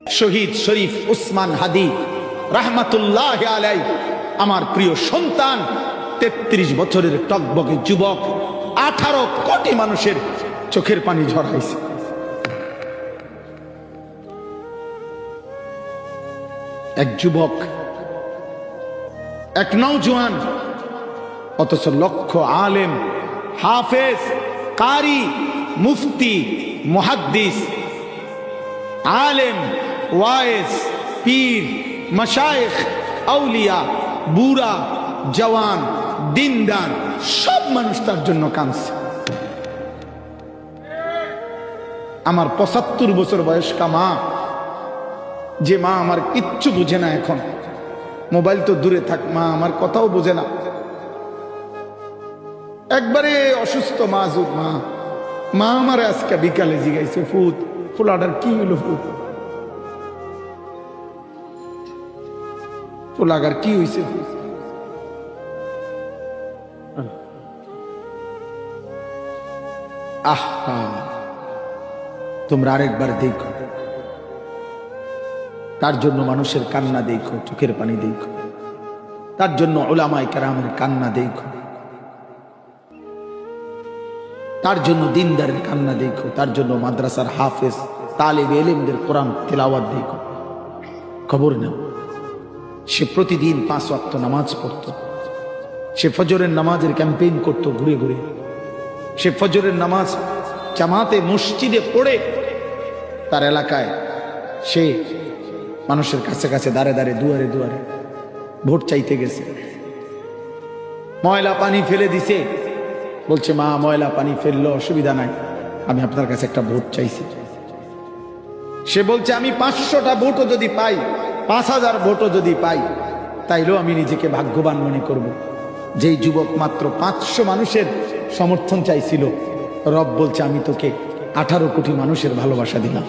শহীদ শরীফ উসমান হাদি রাহমাতুল্লাহ আলাইহি আমার প্রিয় সন্তান, 33 বছরের টকবকে যুবক, 18 কোটি মানুষের চোখের পানি ঝরাইছে। এক যুবক, এক নওজোয়ান, অথচ লক্ষ আলেম, হাফেজ, কারি, মুফতি, মুহাদ্দিস, আলেম, ওয়াইজ, পীর, মাশায়েখ, আউলিয়া, বুড়া, জওয়ান, দিনদার সব মানুষ তার জন্য কাঁদছে। আমার 75 বছর বয়স্কা মা, যে মা আমার কিচ্ছু বুঝে না, এখন মোবাইল তো দূরে থাক, মা আমার কথাও বোঝে না, একবারে অসুস্থ মাজুর মা। মা আমার আজকে বিকালে জিগাইছে, ফুত ফুলাটার কি হইল, ফুলাগার কি হইছে? আহা, তোমরা আরেকবার দেখো, তার জন্য মানুষের কান্না দেখো, চোখের পানি দেখো, তার জন্য উলামায়ে কেরামের কান্না দেখো, তার জন্য দিনদারের কান্না দেখো, তার জন্য মাদ্রাসার হাফেজ, তালিবে ইলমদের কোরআন তিলাওয়াত দেখো। খবর নাও, সে প্রতিদিন 5 ওয়াক্ত নামাজ পড়ত, সে ফজরের নামাজের ক্যাম্পেইন করত ঘুরে ঘুরে, সে ফজরের নামাজ জামাতে মসজিদে পড়ে তার এলাকায় সে মানুষের কাছে কাছে দাঁড়ে দাঁড়ে দুয়ারে দুয়ারে ভোট চাইতে গেছে। ময়লা পানি ফেলে দিছে, বলছে মা ময়লা পানি ফেললো অসুবিধা নাই, আমি আপনার কাছে একটা ভোট চাইছি। সে বলছে আমি 500টা ভোটও যদি পাই, 5000 ভোটও যদি পাই, তাইলেও আমি নিজেকে ভাগ্যবান মনে করব। যেই যুবক মাত্র 500 মানুষের সমর্থন চাইছিল, রব বলছে আমি তোকে 18 কোটি মানুষের ভালোবাসা দিলাম।